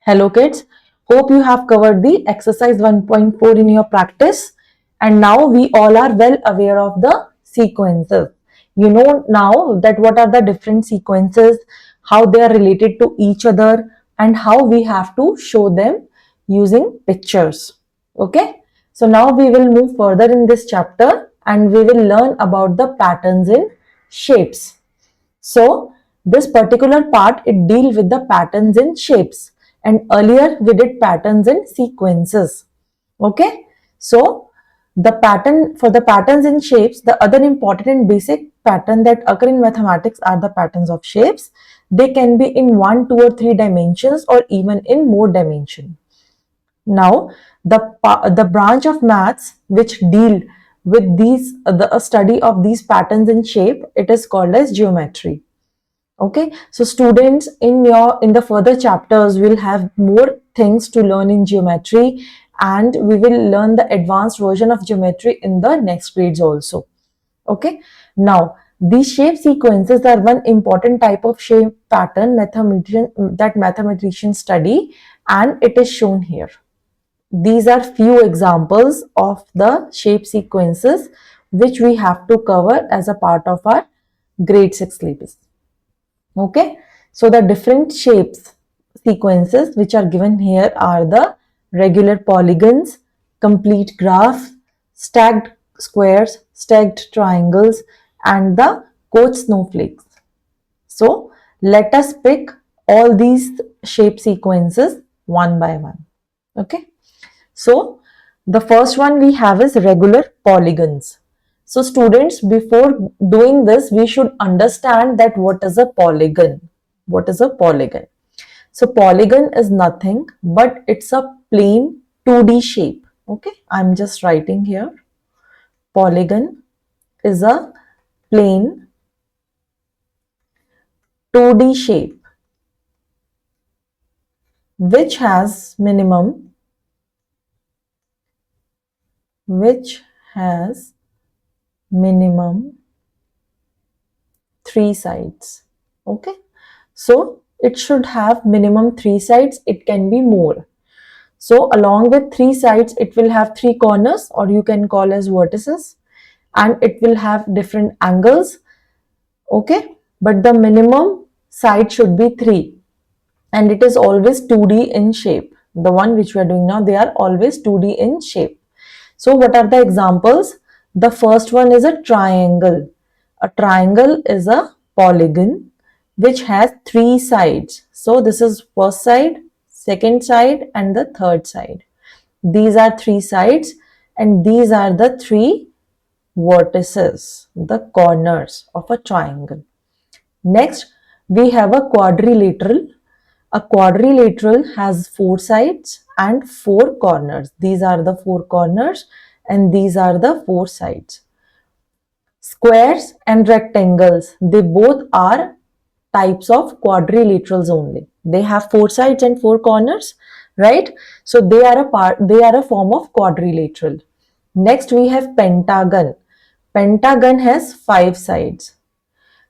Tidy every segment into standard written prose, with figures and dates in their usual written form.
Hello kids, hope you have covered the exercise 1.4 in your practice, and now we all are well aware of the sequences. You know now that what are the different sequences, how they are related to each other, and how we have to show them using pictures. Okay, so now we will move further in this chapter and we will learn about the patterns in shapes. So this particular part, it deals with the patterns in shapes, and earlier we did patterns in sequences. Okay, so the pattern for the patterns in shapes, the other important and basic pattern that occur in mathematics are the patterns of shapes. They can be in 1, 2 or 3 dimensions or even in more dimension. Now, the branch of maths which deal with the study of these patterns in shape, it is called as geometry. Okay, so students in the further chapters will have more things to learn in geometry, and we will learn the advanced version of geometry in the next grades also. Okay, now these shape sequences are one important type of shape pattern mathematicians study, and it is shown here. These are few examples of the shape sequences which we have to cover as a part of our grade 6 syllabus. Okay, so the different shapes sequences which are given here are the regular polygons, complete graphs, stacked squares, stacked triangles, and the Koch snowflakes. So let us pick all these shape sequences one by one. Okay, so the first one we have is regular polygons. So students, before doing this, we should understand that what is a polygon. What is a polygon? So polygon is nothing but it's a plain 2D shape. Okay, I'm just writing here. Polygon is a plain 2D shape which has minimum 3 sides. Okay, so it should have minimum 3 sides. It can be more. So along with 3 sides, it will have 3 corners, or you can call as vertices, and it will have different angles. Okay, but the minimum side should be 3, and it is always 2D in shape. The one which we are doing now, they are always 2D in shape. So what are the examples? The first one is a triangle. A triangle is a polygon which has 3 sides. So this is first side, second side, and the third side. These are 3 sides, and these are the 3 vertices, the corners of a triangle. Next, we have a quadrilateral. A quadrilateral has 4 sides and 4 corners. These are the 4 corners and these are the 4 sides. Squares and rectangles, they both are types of quadrilaterals only. They have 4 sides and 4 corners, right? So they are a form of quadrilateral. Next we have pentagon. Pentagon has 5 sides.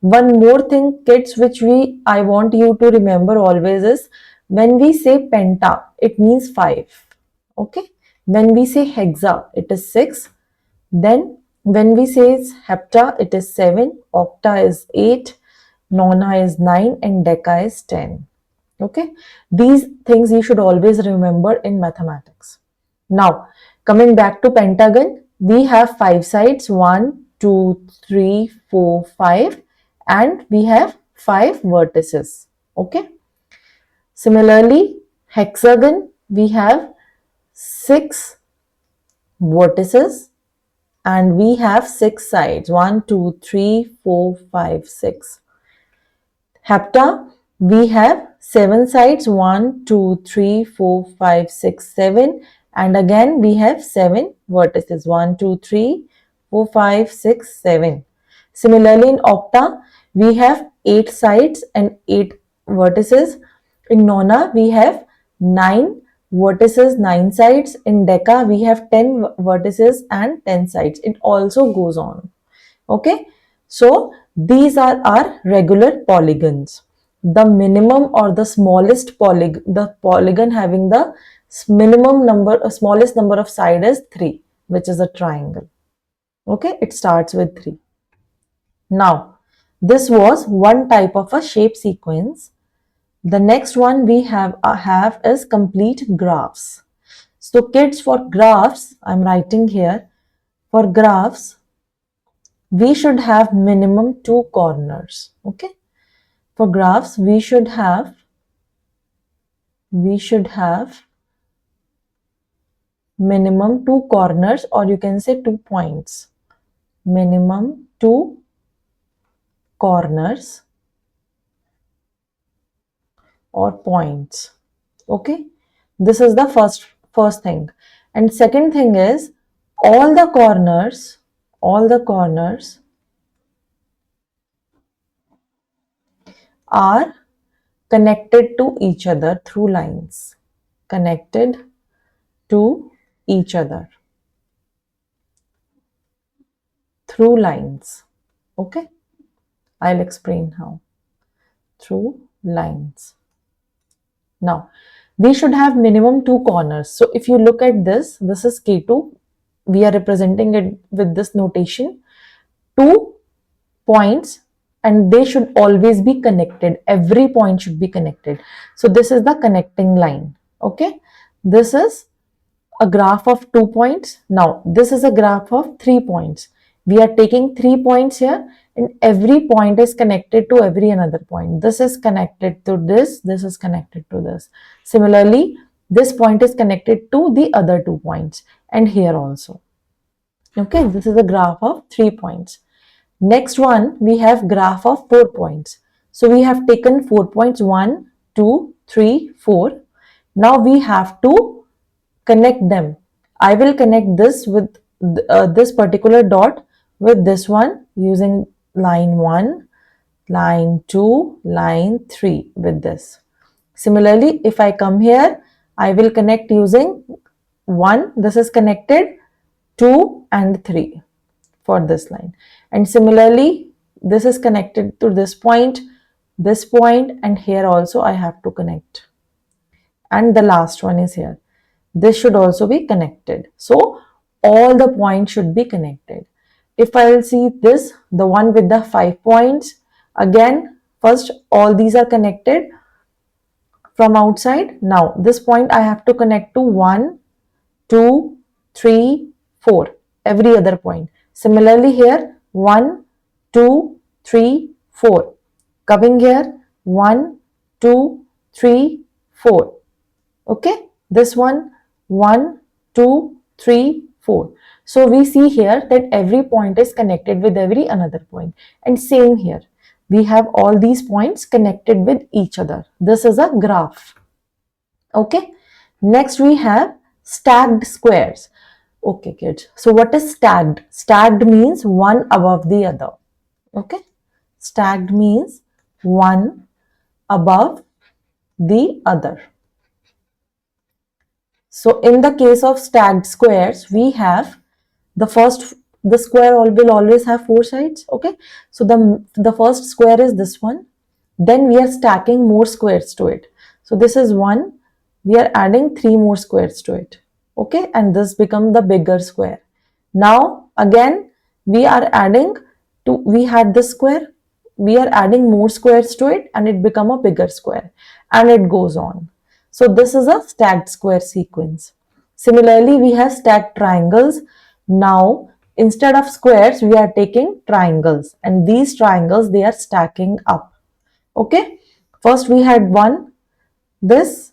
One more thing, kids, which I want you to remember always is, when we say penta, it means 5. Okay. When we say hexa, it is 6. Then when we say hepta, it is 7. Octa is 8. Nona is 9. And deca is 10. Okay. These things you should always remember in mathematics. Now, coming back to pentagon, we have 5 sides. 1, 2, 3, 4, 5. And we have 5 vertices. Okay. Similarly, hexagon, we have 6 vertices and we have 6 sides. 1, 2, 3, 4, 5, 6. Hepta, we have 7 sides. 1, 2, 3, 4, 5, 6, 7. And again we have 7 vertices. 1, 2, 3, 4, 5, 6, 7. Similarly, in octa, we have 8 sides and 8 vertices. In nona, we have 9 vertices, 9 sides. In deca, we have 10 vertices and 10 sides. It also goes on. Okay. So these are our regular polygons. the minimum or the smallest polygon having the smallest number of side is 3, which is a triangle. Okay, it starts with 3. Now, this was one type of a shape sequence. The next one we have is complete graphs. So kids, for graphs, I'm writing here, for graphs, we should have minimum 2 corners. Okay, for graphs, we should have minimum 2 corners, or you can say 2 points. Minimum 2 corners or points. Okay, this is the first thing. And second thing is, all the corners are connected to each other through lines. Connected to each other through lines. Okay, I'll explain how. Through lines. Now, we should have minimum 2 corners. So if you look at this is K2. We are representing it with this notation. 2 points, and they should always be connected. Every point should be connected. So this is the connecting line. Okay, this is a graph of 2 points. Now this is a graph of 3 points. We are taking 3 points here, and every point is connected to every another point. This is connected to this is connected to this. Similarly, this point is connected to the other 2 points, and here also. Okay, this is a graph of 3 points. Next one, we have graph of 4 points. So we have taken 4 points, 1, 2, 3, 4. Now we have to connect them. I will connect this with this particular dot with this one using line 1, line 2, line 3 with this. Similarly, if I come here, I will connect using 1. This is connected, 2 and 3 for this line. And similarly, this is connected to this point, and here also I have to connect. And the last one is here. This should also be connected. So all the points should be connected. If I will see this, the one with the 5 points, again, first all these are connected from outside. Now this point I have to connect to 1, 2, 3, 4, every other point. Similarly here, 1, 2, 3, 4. Coming here, 1, 2, 3, 4. Okay, this one, 1, 2, 3, 4. So we see here that every point is connected with every another point. And same here, we have all these points connected with each other. This is a graph. Okay, next we have stacked squares. Okay, kids. So what is stacked? Stacked means one above the other. Okay, stacked means one above the other. So in the case of stacked squares, we have the square will always have 4 sides. Okay, so the first square is this one. Then we are stacking more squares to it. So this is 1. We are adding 3 more squares to it. Okay, and this becomes the bigger square. Now again we are adding we had this square, we are adding more squares to it, and it become a bigger square, and it goes on. So this is a stacked square sequence. Similarly, we have stacked triangles. Now instead of squares, we are taking triangles, and these triangles, they are stacking up. Okay, first we had one, this.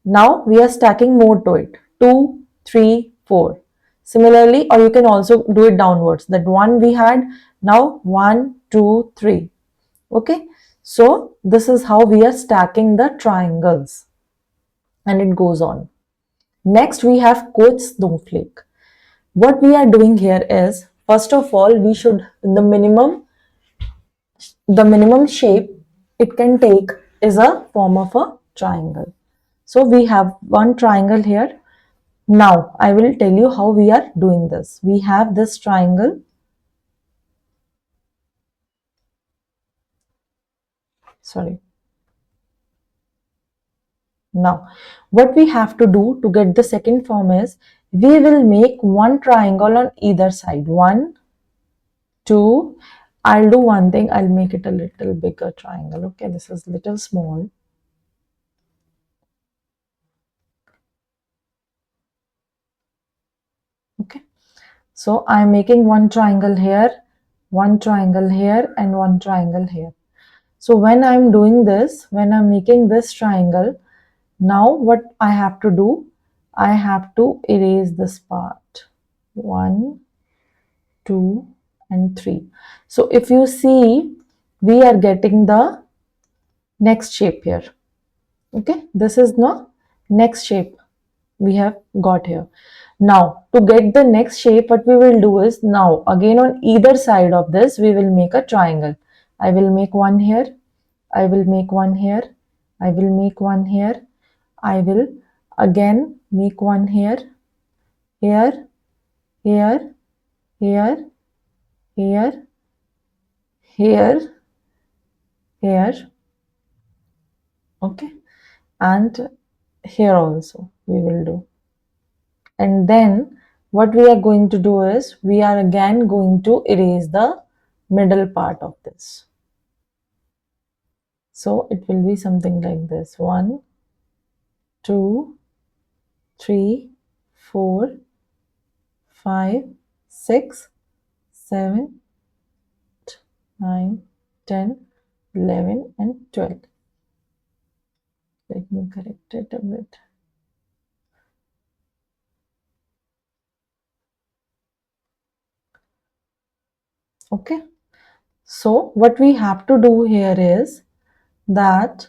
Now we are stacking more to it, 2, 3, 4. Similarly, or you can also do it downwards, that one we had, now 1, 2, 3. Okay, so this is how we are stacking the triangles, and it goes on. Next we have Koch snowflake. What we are doing here is, first of all, we should, the minimum shape it can take is a form of a triangle. So we have one triangle here. Now I will tell you how we are doing this. We have this triangle. Sorry. Now, what we have to do to get the second form is, we will make one triangle on either side. 1, 2. I'll do one thing. I'll make it a little bigger triangle. Okay, this is little small. Okay, so I'm making one triangle here, one triangle here, and one triangle here. So when I'm doing this, when I'm making this triangle, now what I have to do, I have to erase this part. 1, 2, and 3. So if you see, we are getting the next shape here. Okay, this is the next shape we have got here. Now, to get the next shape, what we will do is, now again on either side of this, we will make a triangle. I will make one here, I will make one here, I will make one here, I will again make one here, here, here, here, here, here, here, okay, and here also we will do. And then what we are going to do is, we are again going to erase the middle part of this. So it will be something like this: 1, 2, 3, 4, 5, 6, 7, 9, 10, 11, and 12. Let me correct it a bit. Okay, so what we have to do here is that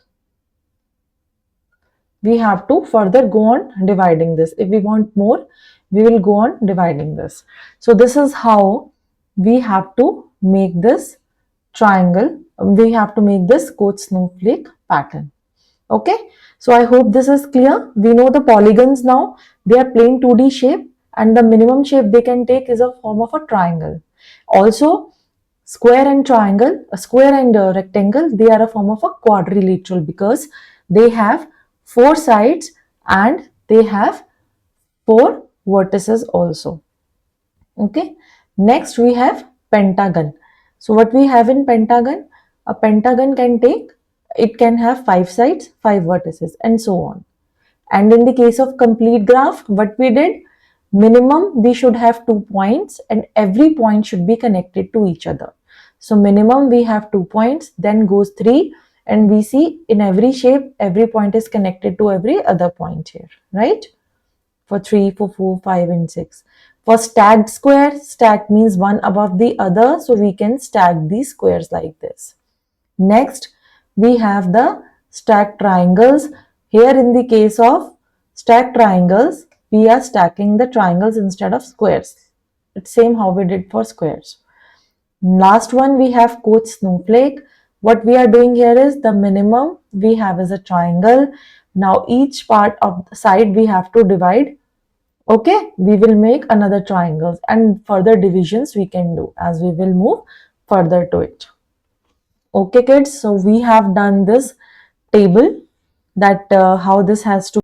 we have to further go on dividing this. If we want more, we will go on dividing this. So this is how we have to make this triangle. We have to make this Koch snowflake pattern. Okay, so I hope this is clear. We know the polygons now. They are plain 2D shape, and the minimum shape they can take is a form of a triangle. Also, square and triangle, a square and a rectangle, they are a form of a quadrilateral because they have 4 sides and they have 4 vertices also. Okay, next we have pentagon. So what we have in pentagon, a pentagon can take, it can have 5 sides, 5 vertices, and so on. And in the case of complete graph, what we did, minimum we should have 2 points and every point should be connected to each other. So minimum we have 2 points, then goes 3, and we see in every shape, every point is connected to every other point here, right? For 3, for 4, 5, and 6. For stacked square, stacked means one above the other, so we can stack these squares like this. Next, we have the stacked triangles. Here in the case of stacked triangles, we are stacking the triangles instead of squares. It's same how we did for squares. Last one, we have Koch snowflake. What we are doing here is, the minimum we have is a triangle. Now each part of the side we have to divide. Okay, we will make another triangles, and further divisions we can do as we will move further to it. Okay kids, so we have done this table, that how this has to